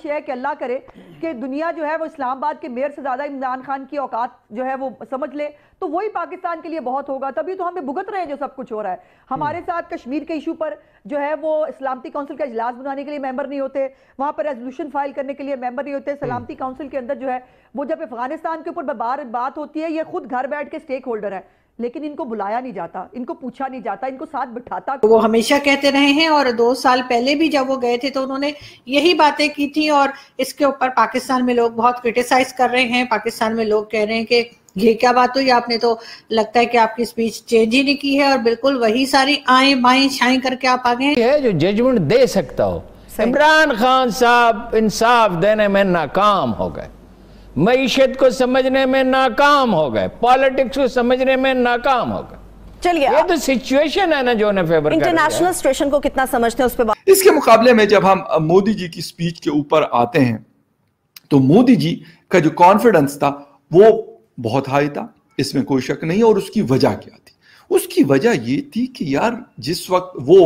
ख्वाहिश है कि अल्लाह करे कि दुनिया जो है वो इस्लामाबाद के मेयर से ज़्यादा इमरान खान की औकात जो है वो समझ ले, तो वही पाकिस्तान के लिए बहुत होगा। तभी तो हमें भुगत रहे हैं जो सब कुछ हो रहा है। हमारे साथ कश्मीर के इशू पर जो है वो सलामती काउंसिल का इजलास बुलाने के लिए मेंबर नहीं होते, वहां पर रेजोल्यूशन फाइल करने के लिए मेंबर नहीं होते। सलामती काउंसिल के अंदर जो है वो जब अफगानिस्तान के ऊपर बात होती है, ये खुद घर बैठ के स्टेक होल्डर है, लेकिन इनको बुलाया नहीं जाता, इनको पूछा नहीं जाता, इनको साथ बिठाता। वो हमेशा कहते रहे हैं और 2 साल पहले भी जब वो गए थे तो उन्होंने यही बातें की थी। और इसके ऊपर पाकिस्तान में लोग बहुत क्रिटिसाइज कर रहे हैं। पाकिस्तान में लोग कह रहे हैं कि ये क्या बात हुई, आपने तो लगता है कि आपकी स्पीच चेंज ही नहीं की है और बिल्कुल वही सारी आएं बाएं शाएं करके आप आ गए हैं। जो जजमेंट दे सकता हो, इमरान खान साहब इंसाफ देने में नाकाम हो गए, मईशत को समझने में नाकाम हो गए, पॉलिटिक्स को समझने में नाकाम हो गए। चलिए, ये तो सिचुएशन है ना जो उन्हें फेवर कर रही है। इंटरनेशनल सिचुएशन को कितना समझते हैं उस पर इसके मुकाबले में जब हम मोदी जी की स्पीच के ऊपर आते हैं तो मोदी जी का जो कॉन्फिडेंस था वो बहुत हाई था, इसमें कोई शक नहीं। और उसकी वजह क्या थी? उसकी वजह ये थी कि यार जिस वक्त वो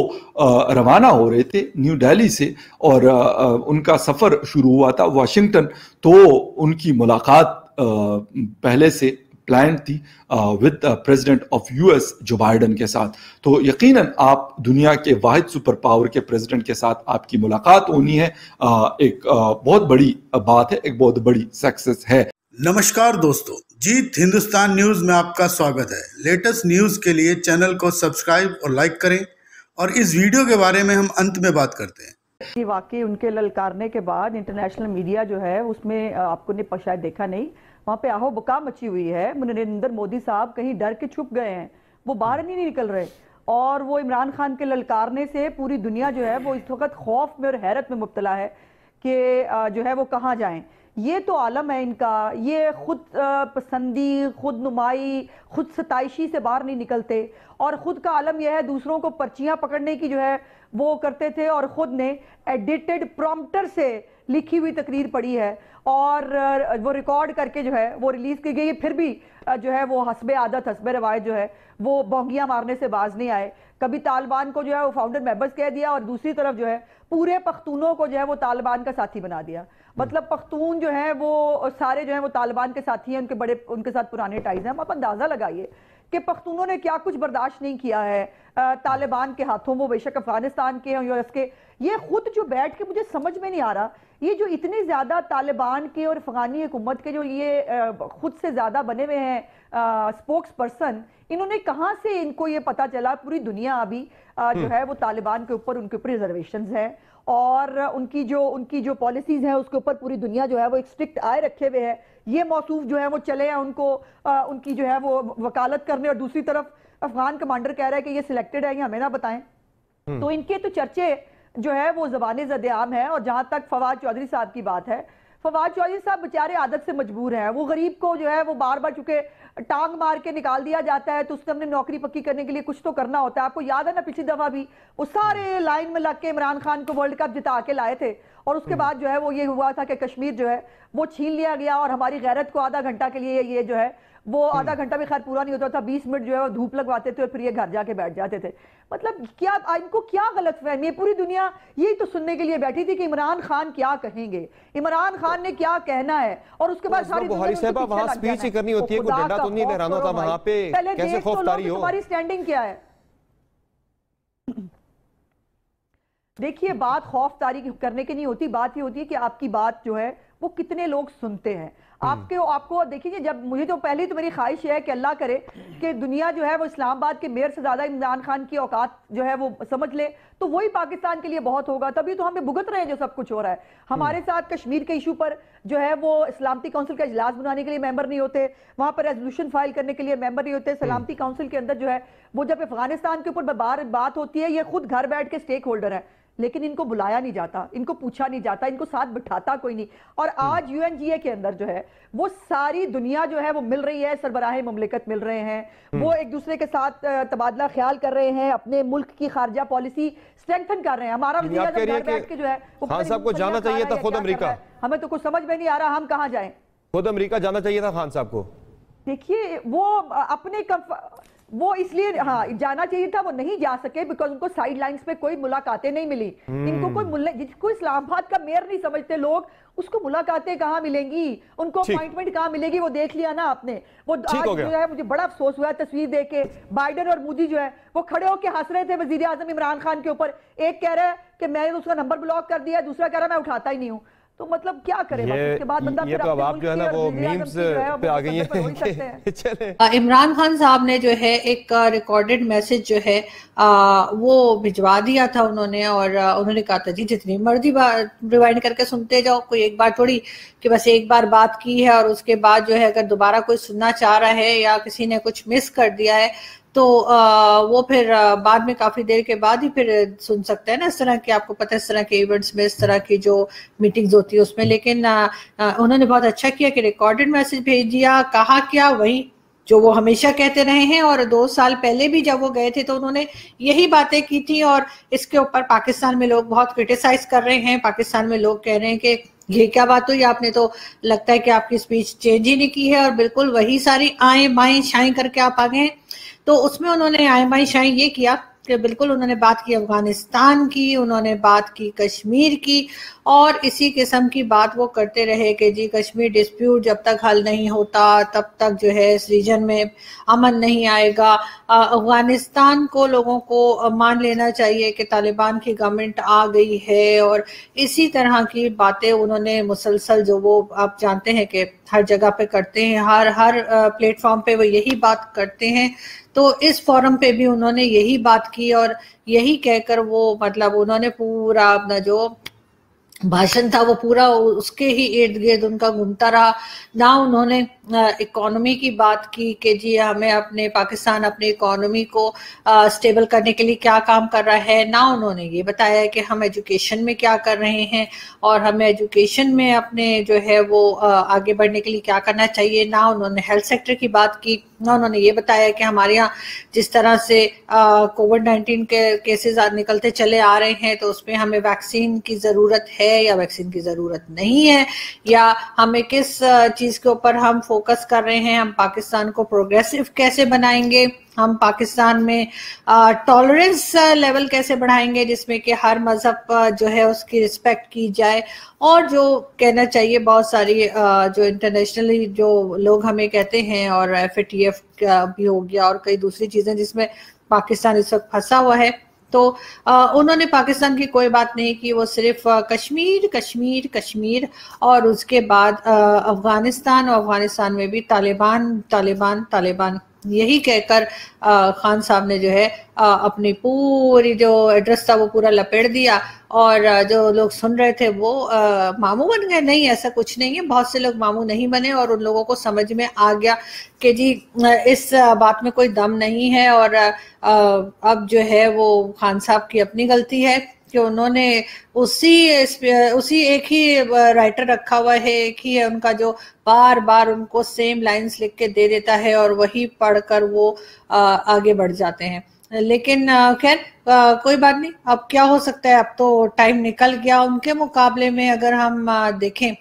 रवाना हो रहे थे न्यू दिल्ली से और उनका सफर शुरू हुआ था वाशिंगटन, तो उनकी मुलाकात पहले से प्लान थी with president of US Joe Biden के साथ। तो यकीनन आप दुनिया के वाहिद सुपर पावर के प्रेसिडेंट के साथ आपकी मुलाकात होनी है, एक बहुत बड़ी बात है, एक बहुत बड़ी सक्सेस है। नमस्कार दोस्तों, जीत हिंदुस्तान न्यूज में आपका स्वागत है। लेटेस्ट न्यूज के लिए चैनल को सब्सक्राइब और लाइक करें और इस वीडियो के बारे में हम अंत में बात करते हैं। वाकई उनके ललकारने के बाद इंटरनेशनल मीडिया जो है उसमें आपको ने शायद देखा नहीं, वहां पे आहो बका मची हुई है। नरेंद्र मोदी साहब कहीं डर के छुप गए हैं, वो बाहर नहीं निकल रहे और वो इमरान खान के ललकारने से पूरी दुनिया जो है वो इस वक्त खौफ में और हैरत में मुब्तला है कि जो है वो कहाँ जाएं। ये तो आलम है इनका, ये खुद पसंदी, खुद नुमाई, खुद सताइशी से बाहर नहीं निकलते और खुद का आलम यह है दूसरों को पर्चियां पकड़ने की जो है वो करते थे और खुद ने एडिटेड प्रॉम्प्टर से लिखी हुई तकरीर पढ़ी है और वो रिकॉर्ड करके जो है वो रिलीज की गई है। फिर भी जो है वो हस्बे आदत हस्बे रवायत जो है वो बोंगियां मारने से बाज नहीं आए। कभी तालिबान को जो है वो फाउंडर मेंबर्स कह दिया और दूसरी तरफ जो है पूरे पख्तूनों को जो है वो तालिबान का साथी बना दिया। मतलब पख्तून जो है वो सारे जो है वो तालिबान के साथी हैं, उनके साथ पुराने टाइज हैं। आप अंदाजा लगाइए कि पख्तूनों ने क्या कुछ बर्दाश्त नहीं किया है तालिबान के हाथों। वो बेशक अफगानिस्तान के यूएस के, ये खुद जो बैठ के मुझे समझ में नहीं आ रहा, ये जो इतने ज्यादा तालिबान के और अफगानी हुकूमत के जो ये खुद से ज्यादा बने हुए हैं स्पोक्स पर्सन, इन्होंने कहां से इनको ये पता चला पूरी दुनिया अभी जो है वो तालिबान के ऊपर उनके ऊपर रिजर्वेशंस है और उनकी जो पॉलिसीज हैं उसके ऊपर पूरी दुनिया जो है वो एक स्ट्रिक्ट आय रखे हुए है। ये मौसूफ जो है वो चले हैं उनको उनकी जो है वो वकालत करने और दूसरी तरफ अफगान कमांडर कह रहा है कि ये सिलेक्टेड है, ये हमें ना बताएं। तो इनके तो चर्चे जो है वो ज़बाने ज़द-ए-आम है। और जहां तक फवाद चौधरी साहब की बात है, फवाद चौधरी साहब बेचारे आदत से मजबूर हैं। वो गरीब को जो है वो बार बार चूंकि टांग मार के निकाल दिया जाता है तो उसने अपनी नौकरी पक्की करने के लिए कुछ तो करना होता है। आपको याद है ना पिछली दफा भी वो सारे लाइन में लग के इमरान खान को वर्ल्ड कप जिता के लाए थे और उसके बाद जो है वो ये हुआ था कि कश्मीर जो है वो छीन लिया गया और हमारी गैरत को आधा घंटा के लिए ये जो है वो आधा घंटा भी खैर पूरा नहीं होता था, 20 मिनट जो है वो धूप लगवाते थे और फिर ये घर जाके बैठ जाते थे। मतलब क्या इनको क्या गलतफहमी है? पूरी दुनिया यही तो सुनने के लिए बैठी थी कि इमरान खान क्या कहेंगे, इमरान खान ने क्या कहना है और उसके बाद सारी दुनिया वहां स्पीच ही करनी होती है, कोई डंडा तो नहीं लहराना था वहां पे, कैसे खौफतारी हो? तुम्हारी स्टैंडिंग क्या है? देखिए, बात खौफतारी करने की नहीं होती, बात ये होती है कि आपकी बात जो है वो कितने लोग सुनते हैं। आपको देखिए, जब मुझे तो पहले तो मेरी ख्वाहिश है कि अल्लाह करे कि दुनिया जो है वो इस्लामाबाद के मेयर से ज्यादा इमरान खान की औकात जो है वो समझ ले, तो वही पाकिस्तान के लिए बहुत होगा। तभी तो हमें भुगत रहे हैं जो सब कुछ हो रहा है। हमारे साथ कश्मीर के इशू पर जो है वो सलामती काउंसिल का इजलास बुलाने के लिए मेंबर नहीं होते, वहां पर रेजोल्यूशन फाइल करने के लिए मेंबर नहीं होते। सलामती काउंसिल के अंदर जो है वो जब अफगानिस्तान के ऊपर बात होती है, ये खुद घर बैठ के स्टेक होल्डर है, लेकिन इनको बुलाया नहीं जाता, इनको पूछा नहीं जाता, इनको साथ बिठाता कोई नहीं। और आज यूएनजीए के अंदर जो है वो सारी दुनिया जो है वो मिल रही है, सरबराह मुमलिकत मिल रहे हैं, वो एक दूसरे के साथ तबादला ख्याल कर रहे हैं, अपने मुल्क की खारजा पॉलिसी स्ट्रेंथन कर रहे हैं। हमारा वज़ीर घर बैठ के जो है खान साहब को जाना चाहिए था खुद अमेरिका, हमें तो कुछ समझ में नहीं आ रहा हम कहाँ जाएं। खुद अमेरिका जाना चाहिए था खान साहब को। देखिए, वो अपने वो इसलिए हाँ जाना चाहिए था, वो नहीं जा सके बिकॉज उनको साइड लाइन्स पे कोई मुलाकातें नहीं मिली। इनको कोई जिसको इस्लामाबाद का मेयर नहीं समझते लोग, उसको मुलाकातें कहाँ मिलेंगी, उनको अपॉइंटमेंट कहाँ मिलेगी, वो देख लिया ना आपने। वो आज जो है मुझे बड़ा अफसोस हुआ तस्वीर देख के, बाइडेन और मोदी जो है वो खड़े होकर हंस रहे थे वजीर आजम इमरान खान के ऊपर। एक कह रहा है कि मैंने उसका नंबर ब्लॉक कर दिया, दूसरा कह रहा है मैं उठाता ही नहीं हूँ। तो मतलब क्या करे उसके बाद बंदा ये तो अब आप जो है ना वो मीम्स पे आ गई हैं। इमरान खान साहब ने जो है एक रिकॉर्डेड मैसेज जो है वो भिजवा दिया था उन्होंने, और उन्होंने कहा था जी जितनी मर्जी रिवाइंड करके सुनते जाओ, कोई एक बार थोड़ी कि बस एक बार बात की है और उसके बाद जो है अगर दोबारा कोई सुनना चाह रहा है या किसी ने कुछ मिस कर दिया है तो वो फिर बाद में काफी देर के बाद ही फिर सुन सकते हैं ना। इस तरह के आपको पता है इस तरह के इवेंट्स में, इस तरह की जो मीटिंग्स होती है उसमें। लेकिन उन्होंने बहुत अच्छा किया कि रिकॉर्डेड मैसेज भेज दिया। कहा क्या वही जो वो हमेशा कहते रहे हैं, और 2 साल पहले भी जब वो गए थे तो उन्होंने यही बातें की थी। और इसके ऊपर पाकिस्तान में लोग बहुत क्रिटिसाइज कर रहे हैं। पाकिस्तान में लोग कह रहे हैं कि ये क्या बात हुई, आपने तो लगता है कि आपकी स्पीच चेंज ही नहीं की है और बिल्कुल वही सारी आए बाएं शाएं करके आप आ गए हैं। तो उसमें उन्होंने आए बाएं शाएं ये किया कि बिल्कुल उन्होंने बात की अफगानिस्तान की, उन्होंने बात की कश्मीर की, और इसी किस्म की बात वो करते रहे कि जी कश्मीर डिस्प्यूट जब तक हल नहीं होता तब तक जो है इस रीजन में अमन नहीं आएगा। अफगानिस्तान को लोगों को मान लेना चाहिए कि तालिबान की गवर्नमेंट आ गई है, और इसी तरह की बातें उन्होंने मुसलसल जो वो आप जानते हैं कि हर जगह पे करते हैं, हर प्लेटफॉर्म पे वो यही बात करते हैं। तो इस फोरम पे भी उन्होंने यही बात की और यही कहकर वो मतलब उन्होंने पूरा अपना जो भाषण था वो पूरा उसके ही इर्द गिर्द उनका घूमता रहा। ना उन्होंने इकोनॉमी की बात की कि जी हमें अपने पाकिस्तान अपनी इकोनॉमी को स्टेबल करने के लिए क्या काम कर रहा है, ना उन्होंने ये बताया कि हम एजुकेशन में क्या कर रहे हैं और हमें एजुकेशन में अपने जो है वो आगे बढ़ने के लिए क्या करना चाहिए, ना उन्होंने हेल्थ सेक्टर की बात की, ना उन्होंने ये बताया कि हमारे यहाँ जिस तरह से कोविड-19 के केसेस निकलते चले आ रहे हैं तो उसमें हमें वैक्सीन की ज़रूरत है या वैक्सीन की ज़रूरत नहीं है, या हमें किस चीज़ के ऊपर हम फोकस कर रहे हैं, हम पाकिस्तान को प्रोग्रेसिव कैसे बनाएंगे, हम पाकिस्तान में टॉलरेंस लेवल कैसे बढ़ाएंगे जिसमें कि हर मजहब जो है उसकी रिस्पेक्ट की जाए। और जो कहना चाहिए बहुत सारी जो इंटरनेशनली जो लोग हमें कहते हैं, और FATF भी हो गया और कई दूसरी चीज़ें जिसमें पाकिस्तान इस वक्त फंसा हुआ है, तो उन्होंने पाकिस्तान की कोई बात नहीं की, वो सिर्फ कश्मीर कश्मीर कश्मीर और उसके बाद अफगानिस्तान, और अफगानिस्तान में भी तालिबान तालिबान तालिबान यही कहकर खान साहब ने जो है अपनी पूरी जो एड्रेस था वो पूरा लपेट दिया। और जो लोग सुन रहे थे वो मामू बन गए। नहीं, ऐसा कुछ नहीं है, बहुत से लोग मामू नहीं बने और उन लोगों को समझ में आ गया कि जी इस बात में कोई दम नहीं है। और अब जो है वो खान साहब की अपनी गलती है कि उन्होंने उसी एक ही राइटर रखा हुआ है, एक ही है उनका जो बार बार उनको सेम लाइंस लिख के दे देता है और वही पढ़कर वो आगे बढ़ जाते हैं। लेकिन खैर कोई बात नहीं, अब क्या हो सकता है, अब तो टाइम निकल गया। उनके मुकाबले में अगर हम देखें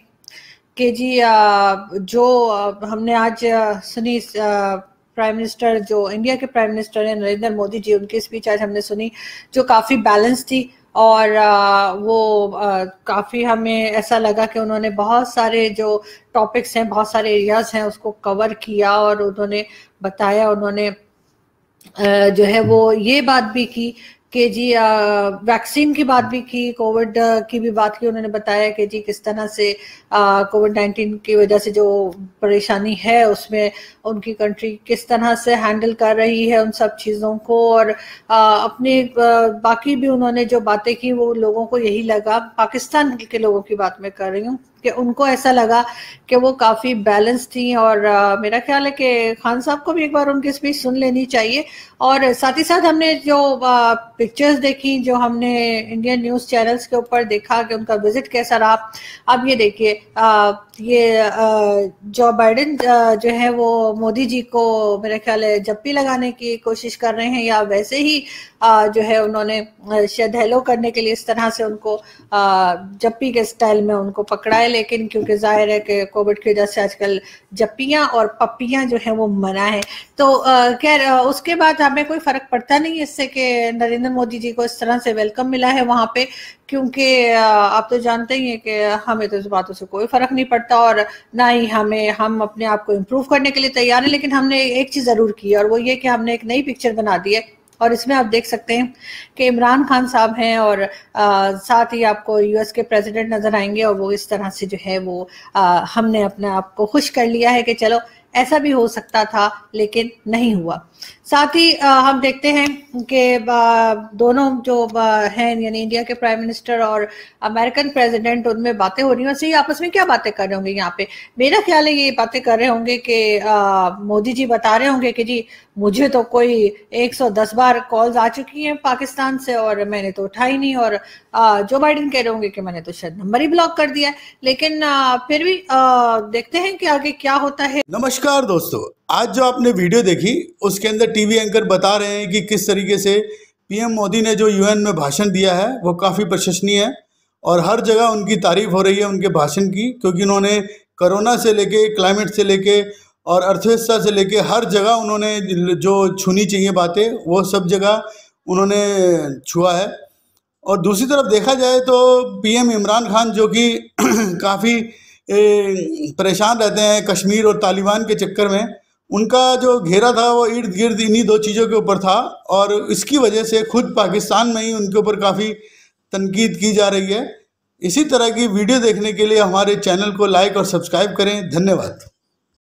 कि जी जो हमने आज सुनी प्राइम मिनिस्टर जो इंडिया के प्राइम मिनिस्टर हैं नरेंद्र मोदी जी, उनकी स्पीच आज हमने सुनी जो काफ़ी बैलेंस थी और वो काफ़ी हमें ऐसा लगा कि उन्होंने बहुत सारे जो टॉपिक्स हैं, बहुत सारे एरियाज हैं उसको कवर किया और उन्होंने बताया। उन्होंने जो है वो ये बात भी की कि जी वैक्सीन की बात भी की, कोविड की भी बात की। उन्होंने बताया कि जी किस तरह से कोविड-19 की वजह से जो परेशानी है उसमें उनकी कंट्री किस तरह से हैंडल कर रही है उन सब चीज़ों को। और अपने बाकी भी उन्होंने जो बातें की वो लोगों को यही लगा, पाकिस्तान के लोगों की बात मैं कर रही हूँ, कि उनको ऐसा लगा कि वो काफ़ी बैलेंस थी। और मेरा ख्याल है कि खान साहब को भी एक बार उनकी स्पीच सुन लेनी चाहिए। और साथ ही साथ हमने जो पिक्चर्स देखी, जो हमने इंडियन न्यूज़ चैनल्स के ऊपर देखा कि उनका विजिट कैसा रहा। अब ये देखिए, ये जो बाइडेन जो है वो मोदी जी को मेरे ख्याल है जप्पी लगाने की कोशिश कर रहे हैं, या वैसे ही जो है उन्होंने शायद हेलो करने के लिए इस तरह से उनको जप्पी के स्टाइल में उनको पकड़ा है। लेकिन क्योंकि जाहिर है कि कोविड की वजह से आजकल जप्पियां और पप्पियां जो है वो मना है, तो खैर उसके बाद हमें कोई फर्क पड़ता नहीं इससे कि नरेंद्र मोदी जी को इस तरह से वेलकम मिला है वहां पे, क्योंकि आप तो जानते ही हैं कि हमें तो इस बातों से कोई फर्क नहीं पड़ता और ना ही हम अपने आप को इम्प्रूव करने के लिए तैयार हैं। लेकिन हमने एक चीज जरूर की और वो ये कि हमने एक नई पिक्चर बना दी है और इसमें आप देख सकते हैं कि इमरान खान साहब हैं और साथ ही आपको यूएस के प्रेसिडेंट नजर आएंगे और वो इस तरह से जो है वो हमने अपने आप को खुश कर लिया है कि चलो ऐसा भी हो सकता था, लेकिन नहीं हुआ। साथ ही हम देखते हैं कि दोनों जो हैं यानी इंडिया के प्राइम मिनिस्टर और अमेरिकन प्रेसिडेंट, उनमें बातें हो रही हैं। वैसे आपस में क्या बातें कर रहे होंगे यहाँ पे? मेरा ख्याल है ये बातें कर रहे होंगे कि मोदी जी बता रहे होंगे कि जी मुझे तो कोई 110 बार कॉल्स आ चुकी हैं पाकिस्तान से और मैंने तो उठाई नहीं, और जो बाइडेन कह रहे होंगे कि मैंने तो शायद नंबर ही ब्लॉक कर दिया है। लेकिन फिर भी देखते हैं कि आगे क्या होता है। नमस्कार दोस्तों, आज जो आपने वीडियो देखी उसके अंदर टीवी एंकर बता रहे हैं कि किस तरीके से पीएम मोदी ने जो यूएन में भाषण दिया है वो काफ़ी प्रशंसनीय है और हर जगह उनकी तारीफ हो रही है उनके भाषण की, क्योंकि उन्होंने कोरोना से लेके क्लाइमेट से लेके और अर्थव्यवस्था से लेके हर जगह उन्होंने जो छूनी चाहिए बातें वो सब जगह उन्होंने छुआ है। और दूसरी तरफ देखा जाए तो पीएम इमरान खान जो कि काफ़ी परेशान रहते हैं कश्मीर और तालिबान के चक्कर में, उनका जो घेरा था वो इर्द गिर्द इन्हीं दो चीज़ों के ऊपर था और इसकी वजह से खुद पाकिस्तान में ही उनके ऊपर काफ़ी तनकीद की जा रही है। इसी तरह की वीडियो देखने के लिए हमारे चैनल को लाइक और सब्सक्राइब करें। धन्यवाद।